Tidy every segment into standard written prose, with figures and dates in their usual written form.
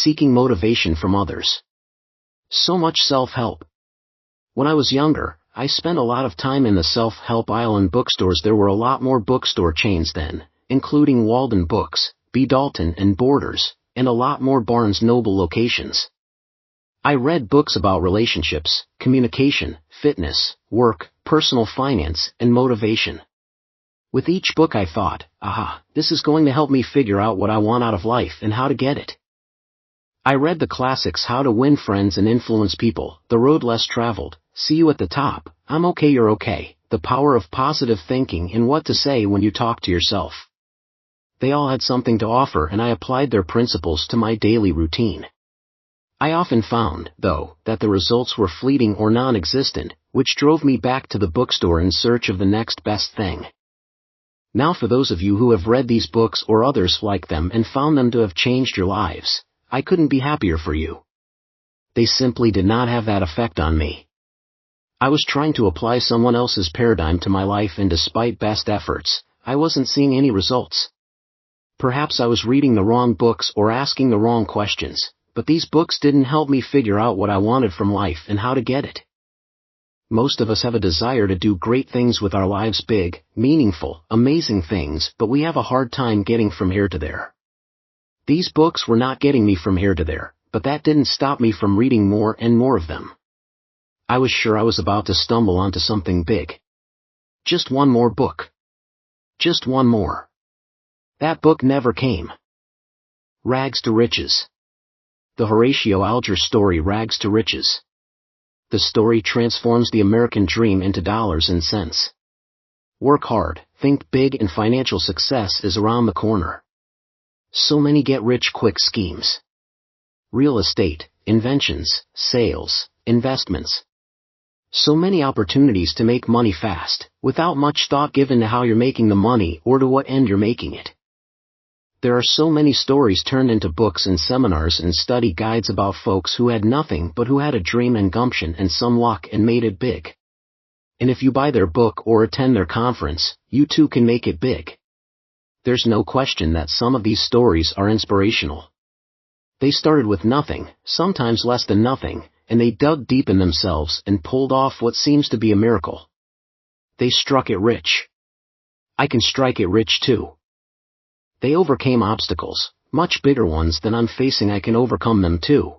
seeking motivation from others. So much self-help. When I was younger, I spent a lot of time in the self-help aisle in bookstores. There were a lot more bookstore chains then, including Walden Books, B. Dalton and Borders, and a lot more Barnes Noble locations. I read books about relationships, communication, fitness, work, personal finance, and motivation. With each book I thought, aha, this is going to help me figure out what I want out of life and how to get it. I read the classics: How to Win Friends and Influence People, The Road Less Traveled, See You at the Top, I'm Okay You're Okay, The Power of Positive Thinking, and What to Say When You Talk to Yourself. They all had something to offer, and I applied their principles to my daily routine. I often found, though, that the results were fleeting or non-existent, which drove me back to the bookstore in search of the next best thing. Now, for those of you who have read these books or others like them and found them to have changed your lives, I couldn't be happier for you. They simply did not have that effect on me. I was trying to apply someone else's paradigm to my life, and despite best efforts, I wasn't seeing any results. Perhaps I was reading the wrong books or asking the wrong questions, but these books didn't help me figure out what I wanted from life and how to get it. Most of us have a desire to do great things with our lives, big, meaningful, amazing things, but we have a hard time getting from here to there. These books were not getting me from here to there, but that didn't stop me from reading more and more of them. I was sure I was about to stumble onto something big. Just one more book. Just one more. That book never came. Rags to Riches. The Horatio Alger story, Rags to Riches. The story transforms the American dream into dollars and cents. Work hard, think big, and financial success is around the corner. So many get-rich-quick schemes. Real estate, inventions, sales, investments. So many opportunities to make money fast, without much thought given to how you're making the money or to what end you're making it. There are so many stories turned into books and seminars and study guides about folks who had nothing but who had a dream and gumption and some luck and made it big. And if you buy their book or attend their conference, you too can make it big. There's no question that some of these stories are inspirational. They started with nothing, sometimes less than nothing, and they dug deep in themselves and pulled off what seems to be a miracle. They struck it rich. I can strike it rich too. They overcame obstacles, much bigger ones than I'm facing. I can overcome them too.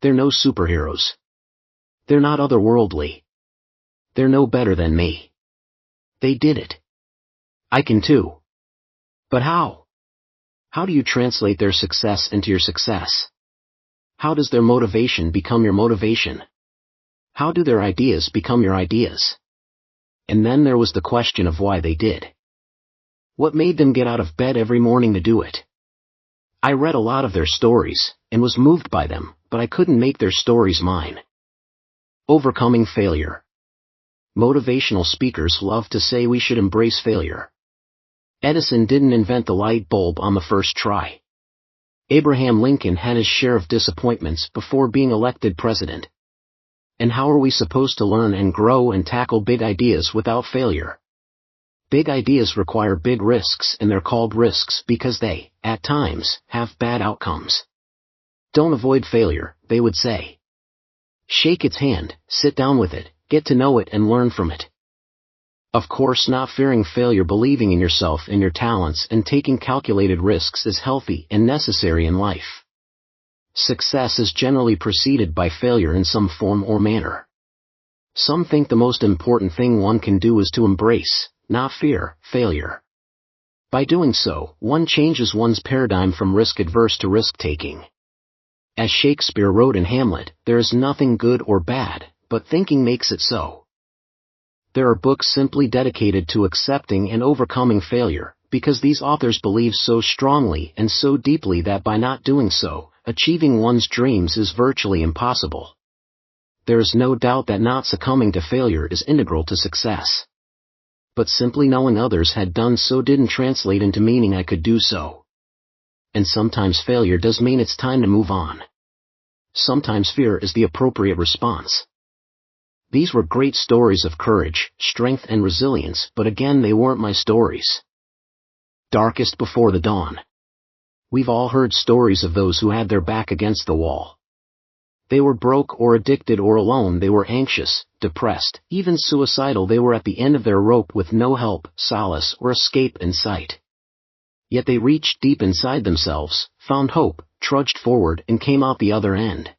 They're no superheroes. They're not otherworldly. They're no better than me. They did it. I can too. But how? How do you translate their success into your success? How does their motivation become your motivation? How do their ideas become your ideas? And then there was the question of why they did. What made them get out of bed every morning to do it? I read a lot of their stories, and was moved by them, but I couldn't make their stories mine. Overcoming failure. Motivational speakers love to say we should embrace failure. Edison didn't invent the light bulb on the first try. Abraham Lincoln had his share of disappointments before being elected president. And how are we supposed to learn and grow and tackle big ideas without failure? Big ideas require big risks, and they're called risks because they, at times, have bad outcomes. Don't avoid failure, they would say. Shake its hand, sit down with it, get to know it and learn from it. Of course, not fearing failure, believing in yourself and your talents and taking calculated risks is healthy and necessary in life. Success is generally preceded by failure in some form or manner. Some think the most important thing one can do is to embrace, not fear, failure. By doing so, one changes one's paradigm from risk-adverse to risk-taking. As Shakespeare wrote in Hamlet, there is nothing good or bad, but thinking makes it so. There are books simply dedicated to accepting and overcoming failure, because these authors believe so strongly and so deeply that by not doing so, achieving one's dreams is virtually impossible. There is no doubt that not succumbing to failure is integral to success. But simply knowing others had done so didn't translate into meaning I could do so. And sometimes failure does mean it's time to move on. Sometimes fear is the appropriate response. These were great stories of courage, strength and resilience, but again they weren't my stories. Darkest Before the Dawn. We've all heard stories of those who had their back against the wall. They were broke or addicted or alone, they were anxious, depressed, even suicidal, they were at the end of their rope with no help, solace, or escape in sight. Yet they reached deep inside themselves, found hope, trudged forward, and came out the other end.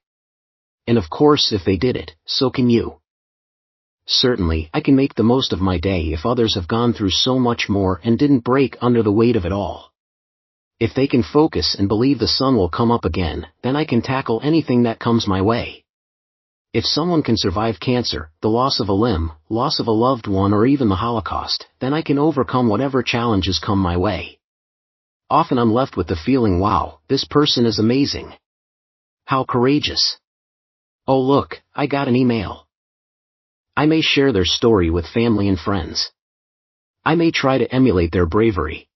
And of course, if they did it, so can you. Certainly, I can make the most of my day if others have gone through so much more and didn't break under the weight of it all. If they can focus and believe the sun will come up again, then I can tackle anything that comes my way. If someone can survive cancer, the loss of a limb, loss of a loved one, or even the Holocaust, then I can overcome whatever challenges come my way. Often I'm left with the feeling, wow, this person is amazing. How courageous. Oh look, I got an email. I may share their story with family and friends. I may try to emulate their bravery.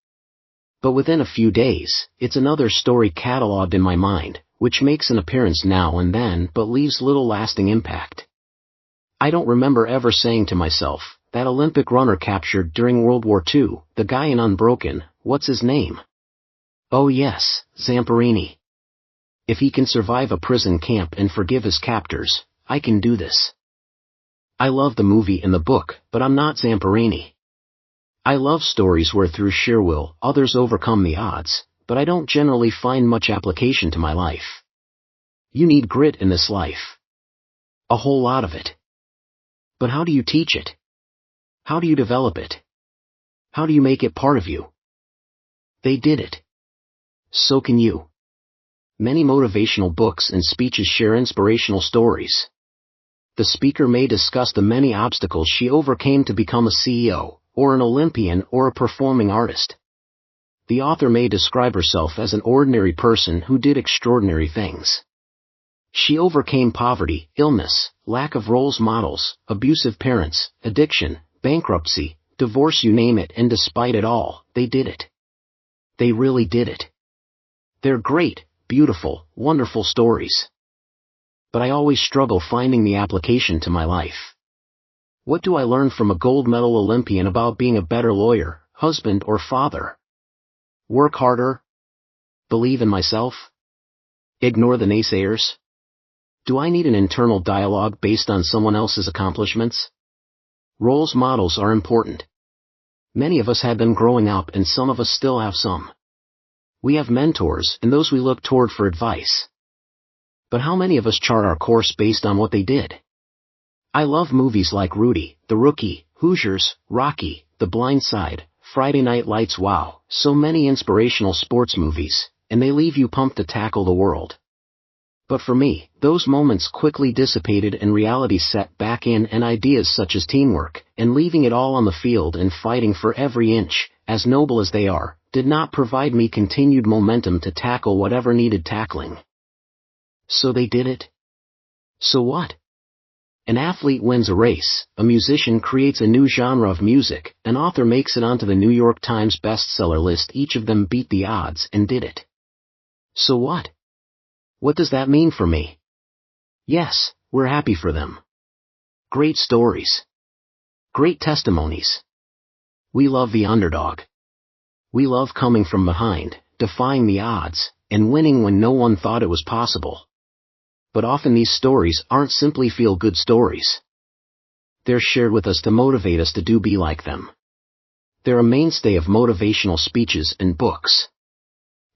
But within a few days, it's another story cataloged in my mind, which makes an appearance now and then but leaves little lasting impact. I don't remember ever saying to myself, that Olympic runner captured during World War II, the guy in Unbroken, what's his name? Oh yes, Zamperini. If he can survive a prison camp and forgive his captors, I can do this. I love the movie and the book, but I'm not Zamperini. I love stories where through sheer will, others overcome the odds, but I don't generally find much application to my life. You need grit in this life. A whole lot of it. But how do you teach it? How do you develop it? How do you make it part of you? They did it. So can you. Many motivational books and speeches share inspirational stories. The speaker may discuss the many obstacles she overcame to become a CEO, or an Olympian, or a performing artist. The author may describe herself as an ordinary person who did extraordinary things. She overcame poverty, illness, lack of role models, abusive parents, addiction, bankruptcy, divorce, you name it, and despite it all, they did it. They really did it. They're great, beautiful, wonderful stories. But I always struggle finding the application to my life. What do I learn from a gold medal Olympian about being a better lawyer, husband, or father? Work harder? Believe in myself? Ignore the naysayers? Do I need an internal dialogue based on someone else's accomplishments? Role models are important. Many of us had them growing up, and some of us still have some. We have mentors and those we look toward for advice. But how many of us chart our course based on what they did? I love movies like Rudy, The Rookie, Hoosiers, Rocky, The Blind Side, Friday Night Lights. Wow, so many inspirational sports movies, and they leave you pumped to tackle the world. But for me, those moments quickly dissipated and reality set back in, and ideas such as teamwork, and leaving it all on the field and fighting for every inch, as noble as they are, did not provide me continued momentum to tackle whatever needed tackling. So they did it? So what? An athlete wins a race, a musician creates a new genre of music, an author makes it onto the New York Times bestseller list. Each of them beat the odds and did it. So what? What does that mean for me? Yes, we're happy for them. Great stories. Great testimonies. We love the underdog. We love coming from behind, defying the odds, and winning when no one thought it was possible. But often these stories aren't simply feel-good stories. They're shared with us to motivate us to be like them. They're a mainstay of motivational speeches and books.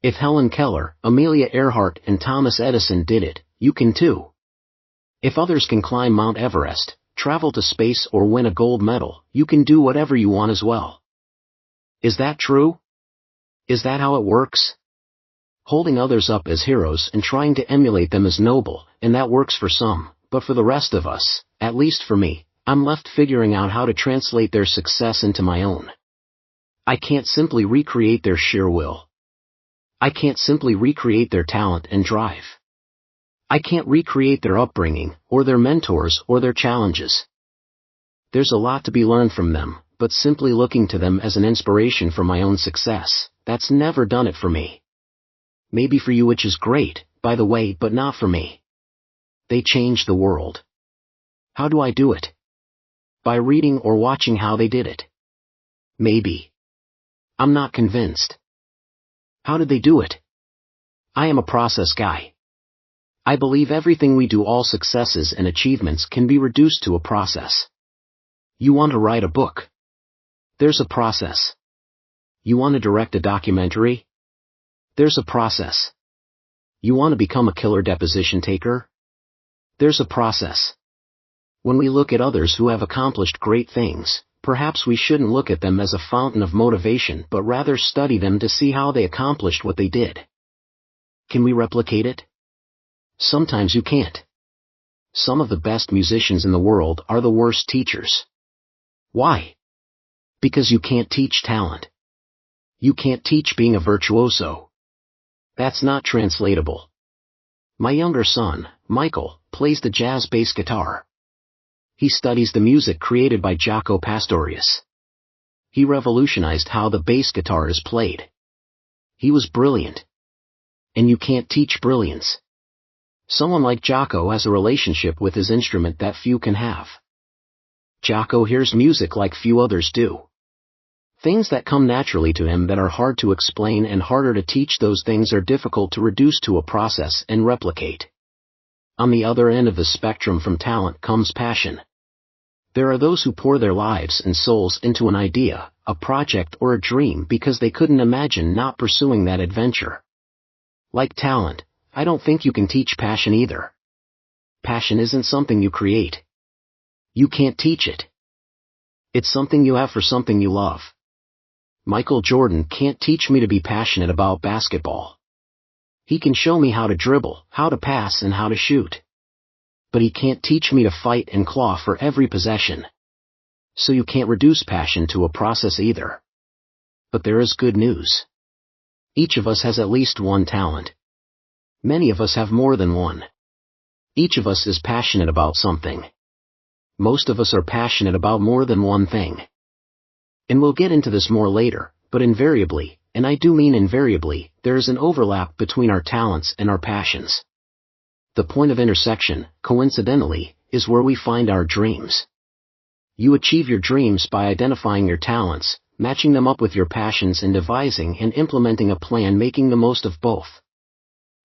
If Helen Keller, Amelia Earhart, and Thomas Edison did it, you can too. If others can climb Mount Everest, travel to space, or win a gold medal, you can do whatever you want as well. Is that true? Is that how it works? Holding others up as heroes and trying to emulate them is noble, and that works for some, but for the rest of us, at least for me, I'm left figuring out how to translate their success into my own. I can't simply recreate their sheer will. I can't simply recreate their talent and drive. I can't recreate their upbringing, or their mentors, or their challenges. There's a lot to be learned from them, but simply looking to them as an inspiration for my own success, that's never done it for me. Maybe for you, which is great, by the way, but not for me. They changed the world. How do I do it? By reading or watching how they did it. Maybe. I'm not convinced. How did they do it? I am a process guy. I believe everything we do, all successes and achievements, can be reduced to a process. You want to write a book? There's a process. You want to direct a documentary? There's a process. You want to become a killer deposition taker? There's a process. When we look at others who have accomplished great things, perhaps we shouldn't look at them as a fountain of motivation but rather study them to see how they accomplished what they did. Can we replicate it? Sometimes you can't. Some of the best musicians in the world are the worst teachers. Why? Because you can't teach talent. You can't teach being a virtuoso. That's not translatable. My younger son, Michael, plays the jazz bass guitar. He studies the music created by Jaco Pastorius. He revolutionized how the bass guitar is played. He was brilliant. And you can't teach brilliance. Someone like Jaco has a relationship with his instrument that few can have. Jaco hears music like few others do. Things that come naturally to him that are hard to explain and harder to teach, those things are difficult to reduce to a process and replicate. On the other end of the spectrum from talent comes passion. There are those who pour their lives and souls into an idea, a project or a dream because they couldn't imagine not pursuing that adventure. Like talent, I don't think you can teach passion either. Passion isn't something you create. You can't teach it. It's something you have for something you love. Michael Jordan can't teach me to be passionate about basketball. He can show me how to dribble, how to pass, and how to shoot. But he can't teach me to fight and claw for every possession. So you can't reduce passion to a process either. But there is good news. Each of us has at least one talent. Many of us have more than one. Each of us is passionate about something. Most of us are passionate about more than one thing. And we'll get into this more later, but invariably, and I do mean invariably, there is an overlap between our talents and our passions. The point of intersection, coincidentally, is where we find our dreams. You achieve your dreams by identifying your talents, matching them up with your passions, and devising and implementing a plan making the most of both.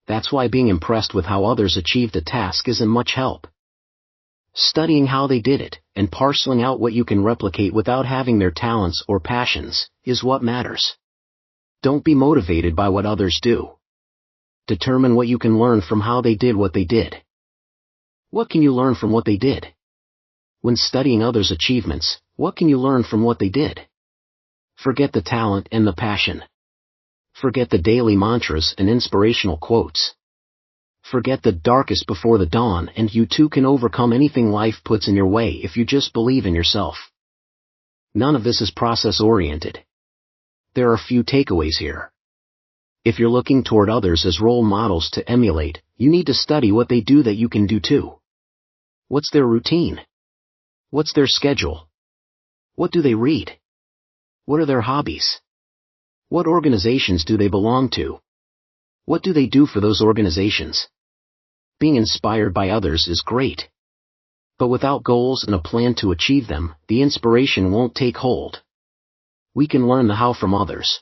That's why being impressed with how others achieved a task isn't much help. Studying how they did it, and parceling out what you can replicate without having their talents or passions, is what matters. Don't be motivated by what others do. Determine what you can learn from how they did what they did. What can you learn from what they did? When studying others' achievements, what can you learn from what they did? Forget the talent and the passion. Forget the daily mantras and inspirational quotes. Forget the darkest before the dawn, and you too can overcome anything life puts in your way if you just believe in yourself. None of this is process-oriented. There are few takeaways here. If you're looking toward others as role models to emulate, you need to study what they do that you can do too. What's their routine? What's their schedule? What do they read? What are their hobbies? What organizations do they belong to? What do they do for those organizations? Being inspired by others is great. But without goals and a plan to achieve them, the inspiration won't take hold. We can learn the how from others.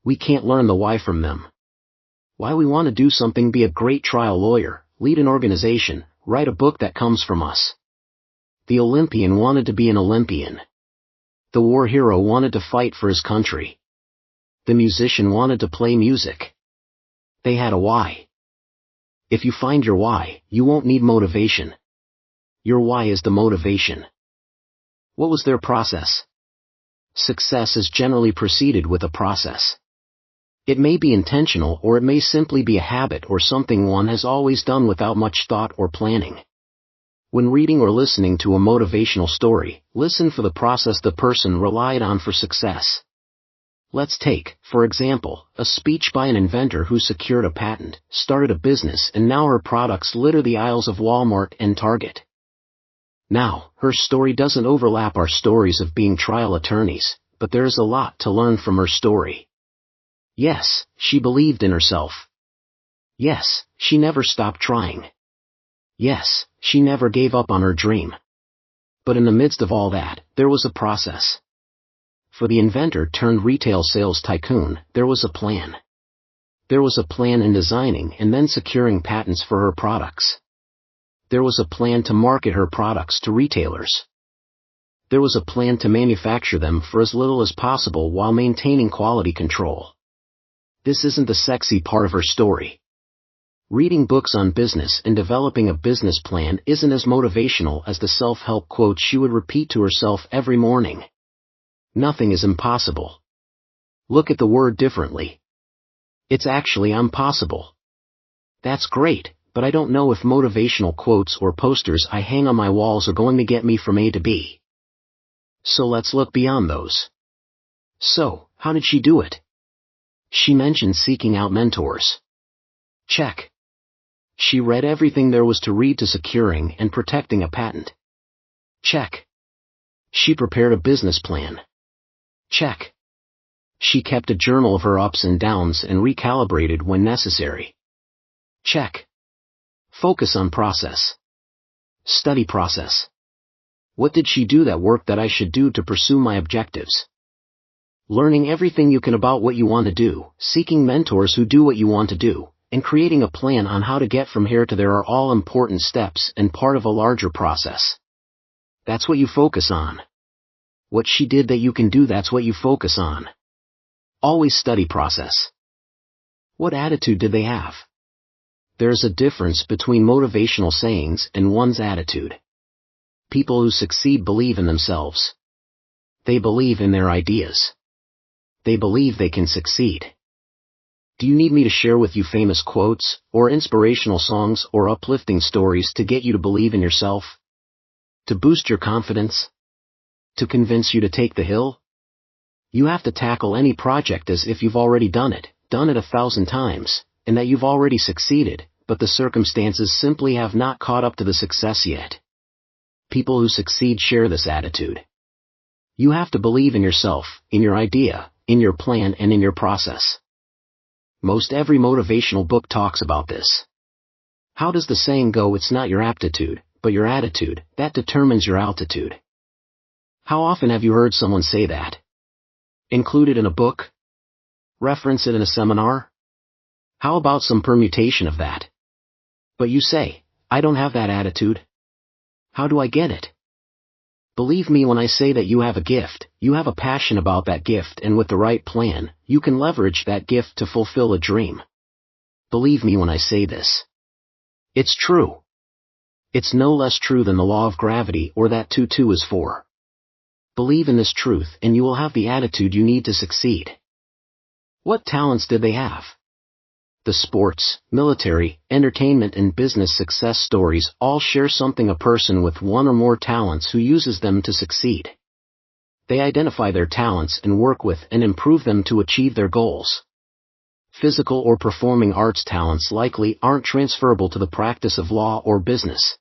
We can't learn the why from them. Why we want to do something: be a great trial lawyer, lead an organization, write a book — that comes from us. The Olympian wanted to be an Olympian. The war hero wanted to fight for his country. The musician wanted to play music. They had a why. If you find your why, you won't need motivation. Your why is the motivation. What was their process? Success is generally preceded with a process. It may be intentional, or it may simply be a habit or something one has always done without much thought or planning. When reading or listening to a motivational story, listen for the process the person relied on for success. Let's take, for example, a speech by an inventor who secured a patent, started a business, and now her products litter the aisles of Walmart and Target. Now, her story doesn't overlap our stories of being trial attorneys, but there is a lot to learn from her story. Yes, she believed in herself. Yes, she never stopped trying. Yes, she never gave up on her dream. But in the midst of all that, there was a process. For the inventor turned retail sales tycoon, there was a plan. There was a plan in designing and then securing patents for her products. There was a plan to market her products to retailers. There was a plan to manufacture them for as little as possible while maintaining quality control. This isn't the sexy part of her story. Reading books on business and developing a business plan isn't as motivational as the self-help quotes she would repeat to herself every morning. Nothing is impossible. Look at the word differently. It's actually impossible. That's great, but I don't know if motivational quotes or posters I hang on my walls are going to get me from A to B. So let's look beyond those. So, how did she do it? She mentioned seeking out mentors. Check. She read everything there was to read to securing and protecting a patent. Check. She prepared a business plan. Check. She kept a journal of her ups and downs and recalibrated when necessary. Check. Focus on process. Study process. What did she do that worked that I should do to pursue my objectives? Learning everything you can about what you want to do, seeking mentors who do what you want to do, and creating a plan on how to get from here to there are all important steps and part of a larger process. That's what you focus on. What she did that you can do, that's what you focus on. Always study process. What attitude did they have? There's a difference between motivational sayings and one's attitude. People who succeed believe in themselves. They believe in their ideas. They believe they can succeed. Do you need me to share with you famous quotes, or inspirational songs, or uplifting stories to get you to believe in yourself? To boost your confidence? To convince you to take the hill? You have to tackle any project as if you've already done it 1,000 times, and that you've already succeeded, but the circumstances simply have not caught up to the success yet. People who succeed share this attitude. You have to believe in yourself, in your idea, in your plan, and in your process. Most every motivational book talks about this. How does the saying go? It's not your aptitude, but your attitude, that determines your altitude. How often have you heard someone say that? Include it in a book? Reference it in a seminar? How about some permutation of that? But you say, I don't have that attitude. How do I get it? Believe me when I say that you have a gift, you have a passion about that gift, and with the right plan, you can leverage that gift to fulfill a dream. Believe me when I say this. It's true. It's no less true than the law of gravity or that 2 2 is 4. Believe in this truth and you will have the attitude you need to succeed. What talents did they have? The sports, military, entertainment and business success stories all share something: a person with one or more talents who uses them to succeed. They identify their talents and work with and improve them to achieve their goals. Physical or performing arts talents likely aren't transferable to the practice of law or business.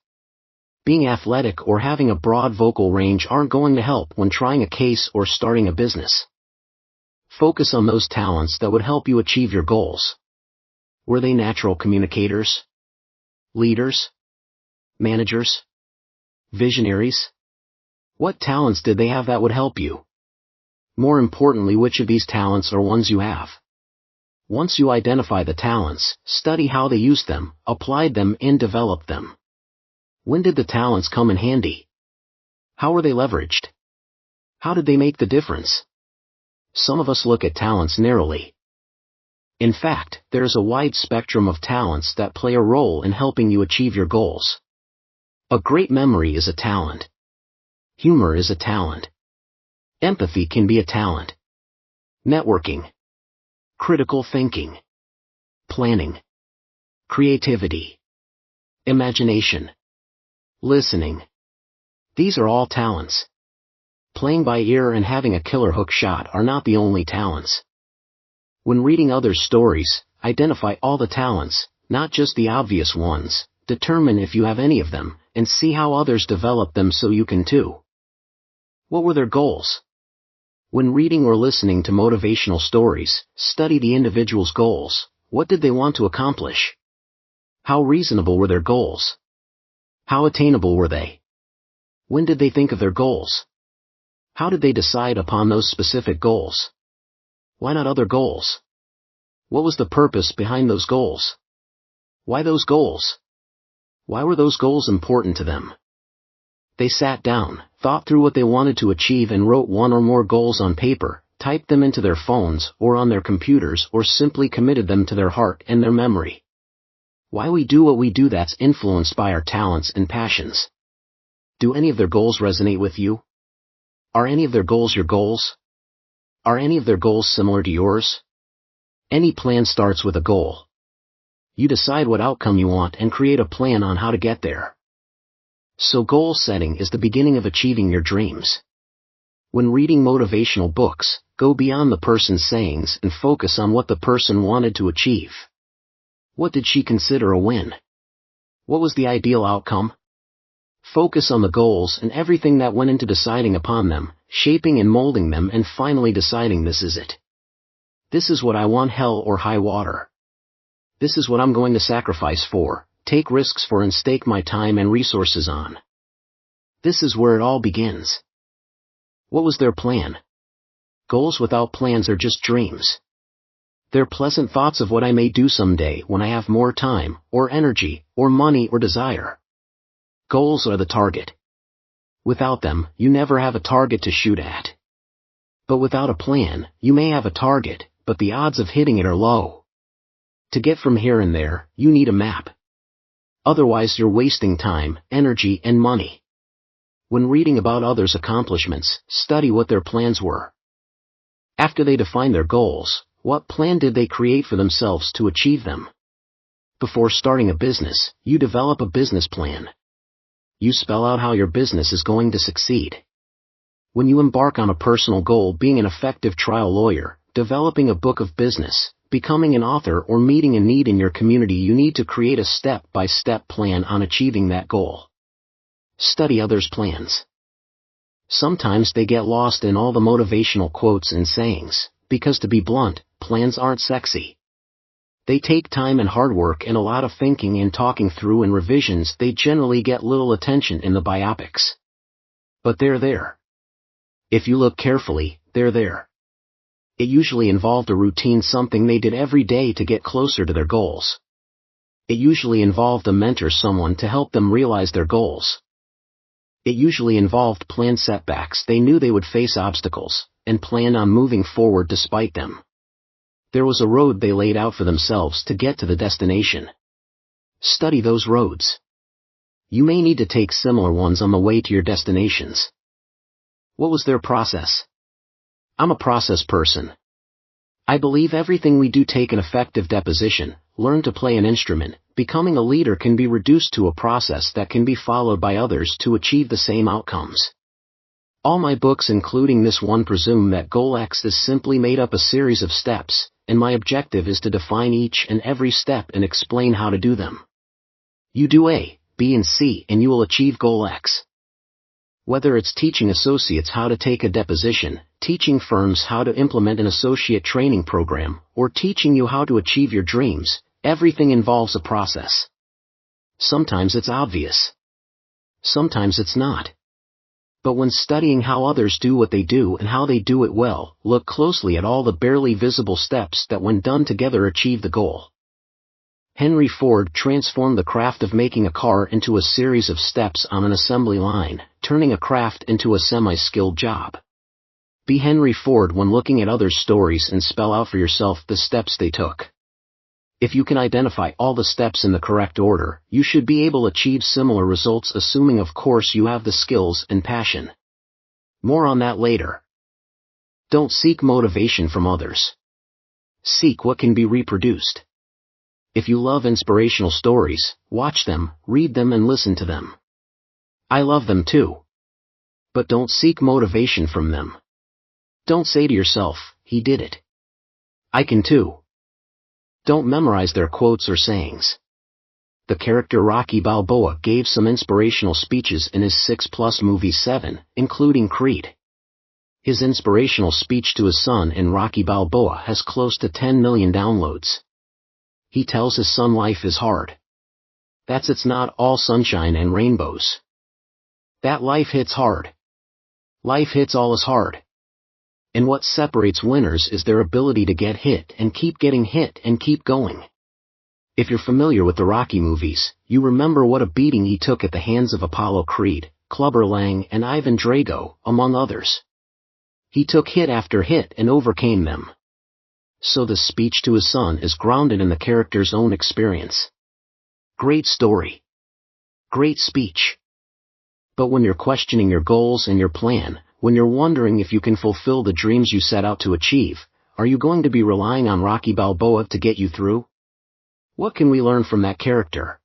Being athletic or having a broad vocal range aren't going to help when trying a case or starting a business. Focus on those talents that would help you achieve your goals. Were they natural communicators? Leaders? Managers? Visionaries? What talents did they have that would help you? More importantly, which of these talents are ones you have? Once you identify the talents, study how they used them, applied them and developed them. When did the talents come in handy? How were they leveraged? How did they make the difference? Some of us look at talents narrowly. In fact, there is a wide spectrum of talents that play a role in helping you achieve your goals. A great memory is a talent. Humor is a talent. Empathy can be a talent. Networking. Critical thinking. Planning. Creativity. Imagination. Listening. These are all talents. Playing by ear and having a killer hook shot are not the only talents. When reading others' stories, identify all the talents, not just the obvious ones, determine if you have any of them, and see how others develop them so you can too. What were their goals? When reading or listening to motivational stories, study the individual's goals. What did they want to accomplish? How reasonable were their goals? How attainable were they? When did they think of their goals? How did they decide upon those specific goals? Why not other goals? What was the purpose behind those goals? Why those goals? Why were those goals important to them? They sat down, thought through what they wanted to achieve and wrote one or more goals on paper, typed them into their phones or on their computers or simply committed them to their heart and their memory. Why we do what we do, that's influenced by our talents and passions. Do any of their goals resonate with you? Are any of their goals your goals? Are any of their goals similar to yours? Any plan starts with a goal. You decide what outcome you want and create a plan on how to get there. So goal setting is the beginning of achieving your dreams. When reading motivational books, go beyond the person's sayings and focus on what the person wanted to achieve. What did she consider a win? What was the ideal outcome? Focus on the goals and everything that went into deciding upon them, shaping and molding them, and finally deciding this is it. This is what I want, hell or high water. This is what I'm going to sacrifice for, take risks for, and stake my time and resources on. This is where it all begins. What was their plan? Goals without plans are just dreams. They're pleasant thoughts of what I may do someday when I have more time, or energy, or money, or desire. Goals are the target. Without them, you never have a target to shoot at. But without a plan, you may have a target, but the odds of hitting it are low. To get from here and there, you need a map. Otherwise you're wasting time, energy, and money. When reading about others' accomplishments, study what their plans were. After they defined their goals, what plan did they create for themselves to achieve them? Before starting a business, you develop a business plan. You spell out how your business is going to succeed. When you embark on a personal goal, being an effective trial lawyer, developing a book of business, becoming an author, or meeting a need in your community, you need to create a step-by-step plan on achieving that goal. Study others' plans. Sometimes they get lost in all the motivational quotes and sayings, because to be blunt, plans aren't sexy. They take time and hard work and a lot of thinking and talking through and revisions. They generally get little attention in the biopics. But they're there. If you look carefully, they're there. It usually involved a routine, something they did every day to get closer to their goals. It usually involved a mentor, someone to help them realize their goals. It usually involved planned setbacks. They knew they would face obstacles, and planned on moving forward despite them. There was a road they laid out for themselves to get to the destination. Study those roads. You may need to take similar ones on the way to your destinations. What was their process? I'm a process person. I believe everything we do, take an effective deposition, learn to play an instrument, becoming a leader, can be reduced to a process that can be followed by others to achieve the same outcomes. All my books, including this one, presume that Goal X is simply made up a series of steps, and my objective is to define each and every step and explain how to do them. You do A, B, and C, and you will achieve Goal X. Whether it's teaching associates how to take a deposition, teaching firms how to implement an associate training program, or teaching you how to achieve your dreams, everything involves a process. Sometimes it's obvious. Sometimes it's not. But when studying how others do what they do and how they do it well, look closely at all the barely visible steps that, when done together, achieve the goal. Henry Ford transformed the craft of making a car into a series of steps on an assembly line, turning a craft into a semi-skilled job. Be Henry Ford when looking at others' stories and spell out for yourself the steps they took. If you can identify all the steps in the correct order, you should be able to achieve similar results, assuming of course you have the skills and passion. More on that later. Don't seek motivation from others. Seek what can be reproduced. If you love inspirational stories, watch them, read them, and listen to them. I love them too. But don't seek motivation from them. Don't say to yourself, he did it. I can too. Don't memorize their quotes or sayings. The character Rocky Balboa gave some inspirational speeches in his 6+ movies, 7, including Creed. His inspirational speech to his son in Rocky Balboa has close to 10 million downloads. He tells his son life is hard. It's not all sunshine and rainbows. That life hits hard. Life hits all as hard. And what separates winners is their ability to get hit and keep getting hit and keep going. If you're familiar with the Rocky movies, you remember what a beating he took at the hands of Apollo Creed, Clubber Lang and Ivan Drago, among others. He took hit after hit and overcame them. So the speech to his son is grounded in the character's own experience. Great story. Great speech. But when you're questioning your goals and your plan, when you're wondering if you can fulfill the dreams you set out to achieve, are you going to be relying on Rocky Balboa to get you through? What can we learn from that character?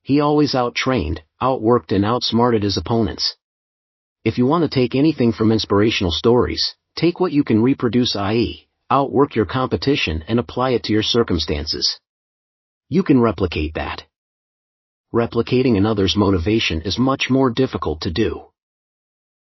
He always out-trained, outworked and outsmarted his opponents. If you want to take anything from inspirational stories, take what you can reproduce, i.e., outwork your competition and apply it to your circumstances. You can replicate that. Replicating another's motivation is much more difficult to do.